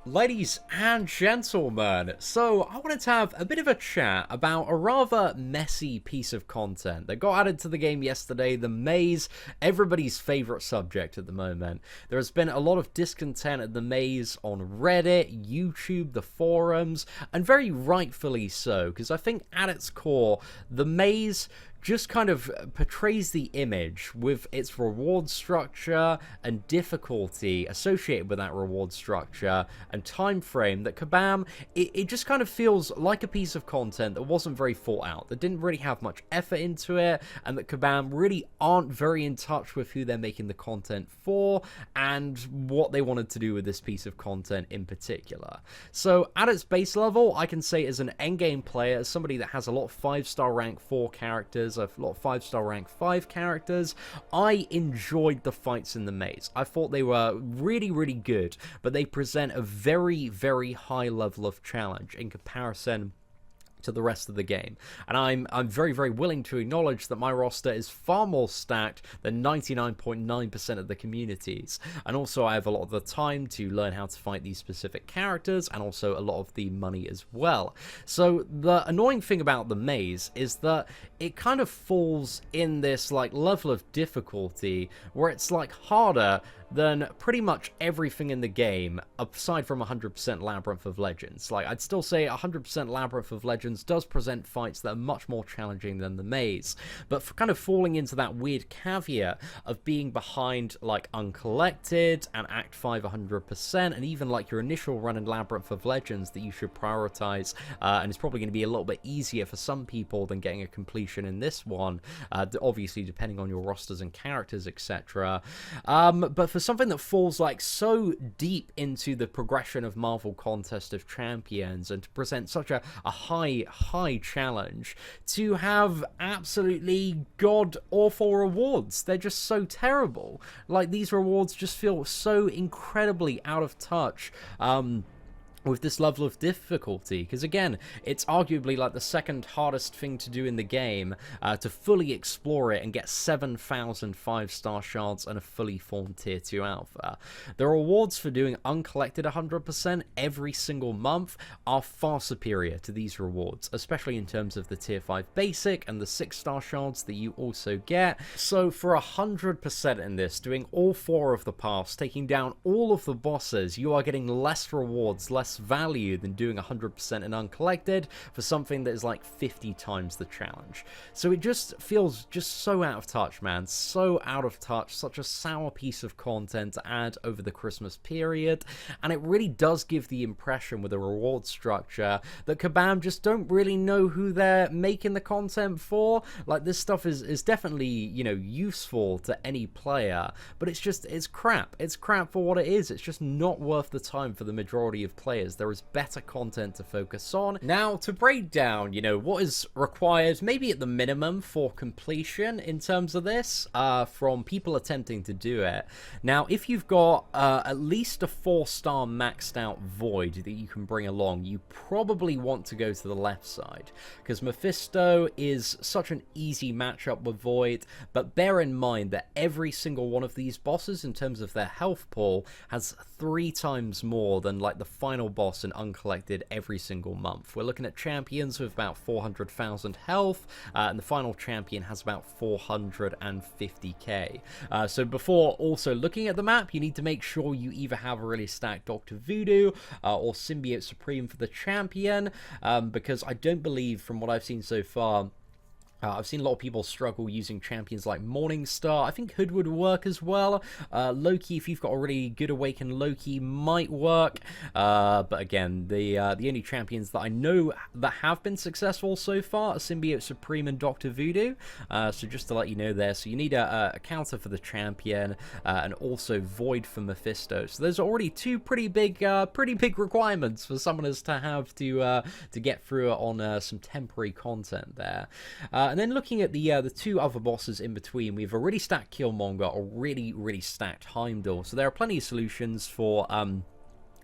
Ladies and gentlemen, so I wanted to have a bit of a chat about a rather messy piece of content that got added to the game yesterday, the maze, everybody's favourite subject at the moment. There has been a lot of discontent at the maze on Reddit, YouTube, the forums, and very rightfully so, because I think at its core, the maze just kind of portrays the image with its reward structure and difficulty associated with that reward structure and time frame that Kabam, it just kind of feels like a piece of content that wasn't very thought out, that didn't really have much effort into it, and that Kabam really aren't very in touch with who they're making the content for and what they wanted to do with this piece of content in particular. So at its base level, I can say as an endgame player, as somebody that has a lot of 5-star rank 4 characters, a lot of 5-star rank 5 characters, I enjoyed the fights in the maze. I thought they were really, really good, but they present a very, very high level of challenge in comparison to the rest of the game. And I'm very, very willing to acknowledge that my roster is far more stacked than 99.9% of the communities. And also I have a lot of the time to learn how to fight these specific characters and also a lot of the money as well. So the annoying thing about the maze is that it kind of falls in this like level of difficulty where it's like harder than pretty much everything in the game, aside from 100% Labyrinth of Legends. Like, I'd still say 100% Labyrinth of Legends does present fights that are much more challenging than the maze, but for kind of falling into that weird caveat of being behind, like, Uncollected and Act 5 100%, and even, like, your initial run in Labyrinth of Legends that you should prioritize, and it's probably going to be a little bit easier for some people than getting a completion in this one, obviously depending on your rosters and characters, etc. But for something that falls like so deep into the progression of Marvel Contest of Champions and to present such a high challenge, to have absolutely god-awful rewards. They're just so terrible. Like, these rewards just feel so incredibly out of touch, with this level of difficulty, because again, it's arguably like the second hardest thing to do in the game, to fully explore it and get 7,000 5-star shards and a fully formed tier 2 alpha. The rewards for doing Uncollected 100% every single month are far superior to these rewards, especially in terms of the tier 5 basic and the 6-star shards that you also get. So for 100% in this, doing all 4 of the paths, taking down all of the bosses, you are getting less rewards, less value than doing 100% in Uncollected for something that is like 50 times the challenge. So it just feels just so out of touch, man. So out of touch. Such a sour piece of content to add over the Christmas period. And it really does give the impression with a reward structure that Kabam just don't really know who they're making the content for. Like, this stuff is definitely, you know, useful to any player, but it's crap. It's crap for what it is. It's just not worth the time for the majority of players. There is better content to focus on. Now, to break down, you know, what is required, maybe at the minimum, for completion in terms of this, from people attempting to do it. Now, if you've got at least a 4-star maxed out Void that you can bring along, you probably want to go to the left side, because Mephisto is such an easy matchup with Void, but bear in mind that every single one of these bosses, in terms of their health pool, has 3 times more than, like, the final boss in Uncollected every single month. We're looking at champions with about 400,000 health, and the final champion has about 450k. So before also looking at the map, you need to make sure you either have a really stacked Dr. Voodoo or Symbiote Supreme for the champion, because I don't believe, from what I've seen so far, I've seen a lot of people struggle using champions like Morningstar. I think Hood would work as well. Loki, if you've got a really good Awakened Loki, might work. But again, the only champions that I know that have been successful so far are Symbiote Supreme and Dr. Voodoo. So just to let you know there, so you need a counter for the champion and also Void for Mephisto. So there's already 2 pretty big requirements for summoners to have to get through it on some temporary content there. And then looking at the 2 other bosses in between, we have a really stacked Killmonger, a really stacked Heimdall. So there are plenty of solutions for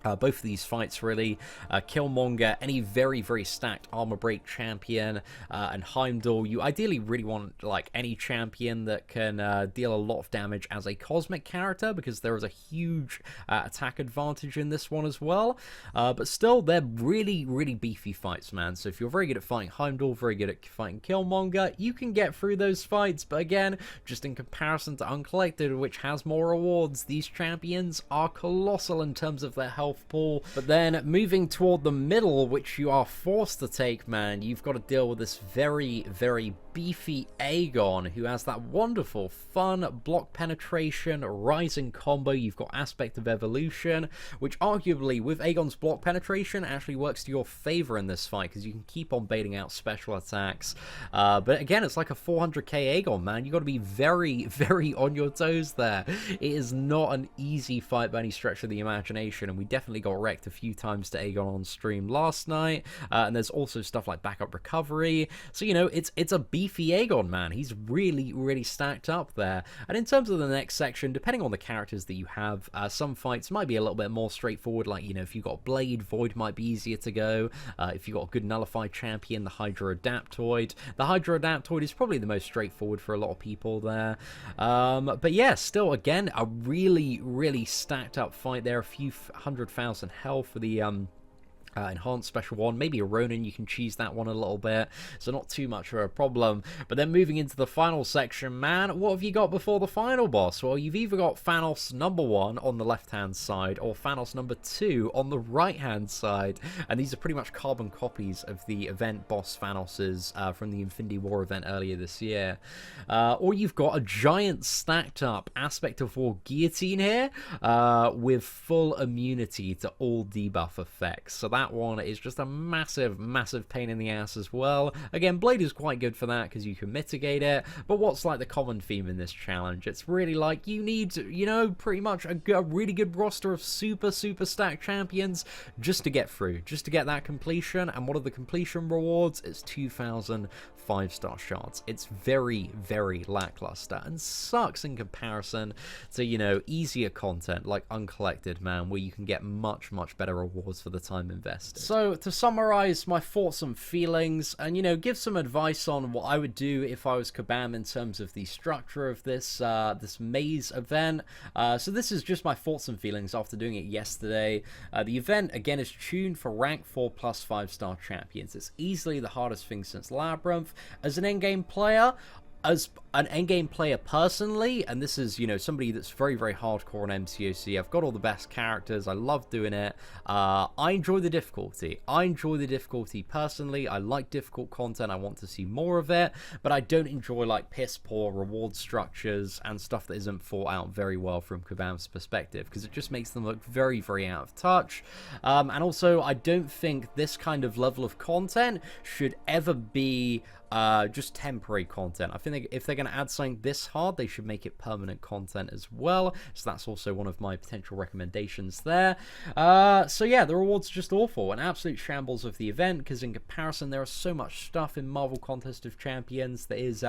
Both of these fights, really. Killmonger, any very, very stacked armor break champion, and Heimdall, you ideally really want, like, any champion that can deal a lot of damage as a cosmic character, because there is a huge attack advantage in this one as well. But still, they're really, really beefy fights, man. So if you're very good at fighting Heimdall, very good at fighting Killmonger, you can get through those fights. But again, just in comparison to Uncollected, which has more rewards, these champions are colossal in terms of their health pool. But then moving toward the middle, which you are forced to take, man, you've got to deal with this very, very beefy Aegon, who has that wonderful, fun block penetration, rising combo. You've got Aspect of Evolution, which arguably with Aegon's block penetration actually works to your favor in this fight, because you can keep on baiting out special attacks. But again, it's like a 400k Aegon, man. You got to be very, very on your toes there. It is not an easy fight by any stretch of the imagination, and we definitely got wrecked a few times to Aegon on stream last night. And there's also stuff like backup recovery. So, you know, it's a beefy Aegon, man. He's really, really stacked up there. And in terms of the next section, depending on the characters that you have, some fights might be a little bit more straightforward. Like, you know, if you've got Blade, Void might be easier to go. If you've got a good nullified champion, the Hydra Adaptoid. The Hydra Adaptoid is probably the most straightforward for a lot of people there. But yeah, still, again, a really, really stacked up fight there. A few 100,000 health for the enhanced special one. Maybe a Ronin, you can cheese that one a little bit, so not too much of a problem. But then moving into the final section, man, what have you got before the final boss? Well, you've either got Thanos #1 on the left hand side or Thanos #2 on the right hand side, and these are pretty much carbon copies of the event boss Thanos's from the Infinity War event earlier this year. Or you've got a giant stacked up Aspect of War Guillotine here with full immunity to all debuff effects. So that one is just a massive, massive pain in the ass as well. Again, Blade is quite good for that because you can mitigate it, but what's like the common theme in this challenge? It's really like you need, you know, pretty much a really good roster of super, super stacked champions just to get through, just to get that completion. And what are the completion rewards? It's 2,000 5-star shards. It's very, very lackluster and sucks in comparison to, you know, easier content like Uncollected, man, where you can get much, much better rewards for the time invested. So to summarize my thoughts and feelings, and, you know, give some advice on what I would do if I was Kabam in terms of the structure of this this maze event. So this is just my thoughts and feelings after doing it yesterday. The event, again, is tuned for rank 4+ 5-star champions. It's easily the hardest thing since Labyrinth. As an endgame player, personally, and this is, you know, somebody that's very, very hardcore on MCOC, I've got all the best characters, I love doing it, I enjoy the difficulty. Personally. I like difficult content, I want to see more of it, but I don't enjoy, like, piss poor reward structures and stuff that isn't thought out very well from Kabam's perspective, because it just makes them look very, very out of touch. And also, I don't think this kind of level of content should ever be just temporary content. I think if they're going to add something this hard, they should make it permanent content as well. So that's also one of my potential recommendations there. So yeah, the rewards are just awful. An absolute shambles of the event, because in comparison, there is so much stuff in Marvel Contest of Champions that is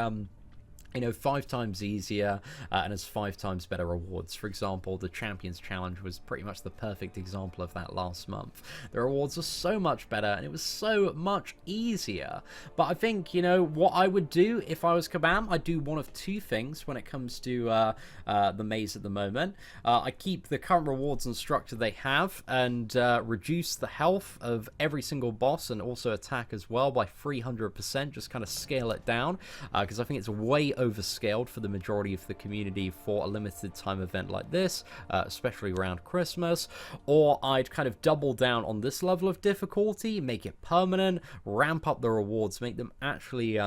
you know, 5 times easier and has 5 times better rewards. For example, the Champions Challenge was pretty much the perfect example of that last month. The rewards are so much better and it was so much easier. But I think, you know, what I would do if I was Kabam, I'd do one of 2 things when it comes to the maze at the moment. I keep the current rewards and structure they have and reduce the health of every single boss and also attack as well by 300%, just kind of scale it down, because I think it's way overscaled for the majority of the community for a limited time event like this, especially around Christmas. Or I'd kind of double down on this level of difficulty, make it permanent, ramp up the rewards, make them actually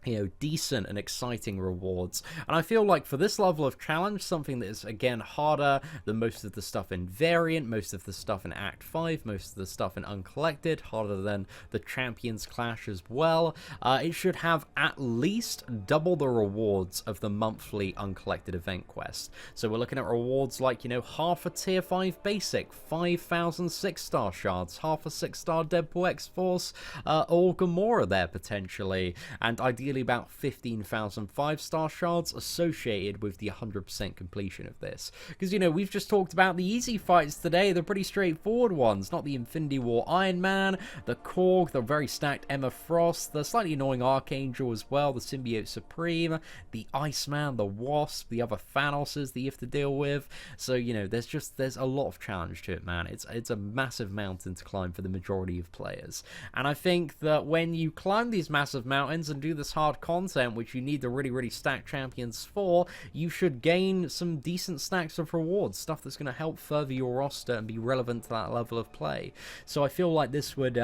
you know, decent and exciting rewards. And I feel like for this level of challenge, something that is, again, harder than most of the stuff in Variant, most of the stuff in Act 5, most of the stuff in Uncollected, harder than the Champions Clash as well, it should have at least double the rewards of the monthly Uncollected event quest. So we're looking at rewards like, you know, half a tier 5 basic, 5,000 6-star shards, half a 6-star Deadpool X-Force, or Gamora there potentially, and ideally roughly about 15,000 5-star shards associated with the 100% completion of this. Because, you know, we've just talked about the easy fights today, the pretty straightforward ones, not the Infinity War Iron Man, the Korg, the very stacked Emma Frost, the slightly annoying Archangel as well, the Symbiote Supreme, the Iceman, the Wasp, the other Thanoses that you have to deal with. So, you know, there's a lot of challenge to it, man. It's a massive mountain to climb for the majority of players. And I think that when you climb these massive mountains and do this hard content, which you need the really, really stacked champions for, you should gain some decent stacks of rewards, stuff that's going to help further your roster and be relevant to that level of play. So I feel like this would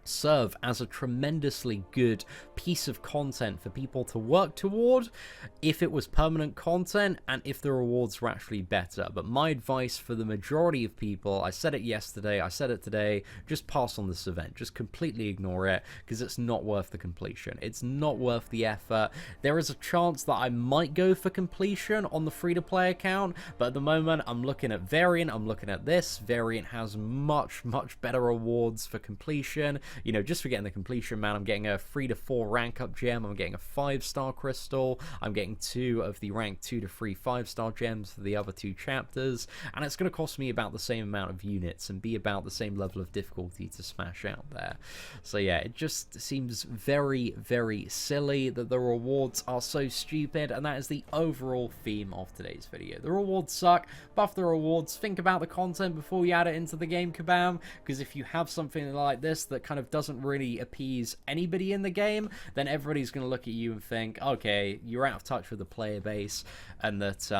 serve as a tremendously good piece of content for people to work toward if it was permanent content and if the rewards were actually better. But my advice for the majority of people, I said it yesterday, I said it today, just pass on this event. Just completely ignore it, because it's not worth the completion. It's not worth the effort. There is a chance that I might go for completion on the free-to-play account, but at the moment I'm looking at Variant, I'm looking at this. Variant has much, much better rewards for completion. You know, just for getting the completion, man, I'm getting a 3 to 4 rank up gem, I'm getting a 5-star crystal, I'm getting 2 of the rank 2 to 3 5-star gems for the other 2 chapters, and it's going to cost me about the same amount of units and be about the same level of difficulty to smash out there. So yeah, it just seems very, very silly that the rewards are so stupid, and that is the overall theme of today's video. The rewards suck, buff the rewards, think about the content before you add it into the game, Kabam, because if you have something like this that kind of doesn't really appease anybody in the game, then everybody's going to look at you and think, okay, you're out of touch with the player base, and that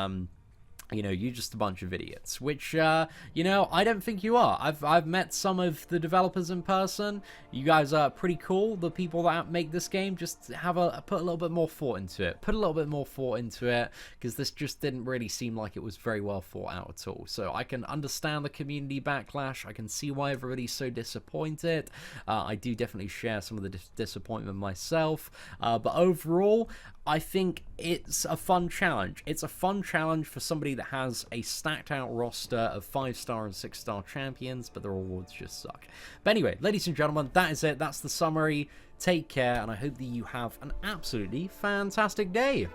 you know, you're just a bunch of idiots, which, you know, I don't think you are. I've met some of the developers in person. You guys are pretty cool. The people that make this game, just put a little bit more thought into it. Put a little bit more thought into it, because this just didn't really seem like it was very well thought out at all. So I can understand the community backlash. I can see why everybody's so disappointed. I do definitely share some of the disappointment myself. But overall, I think it's a fun challenge. It's a fun challenge for somebody that has a stacked out roster of 5-star and 6-star champions, but the rewards just suck. But anyway, ladies and gentlemen, that is it. That's the summary. Take care, and I hope that you have an absolutely fantastic day.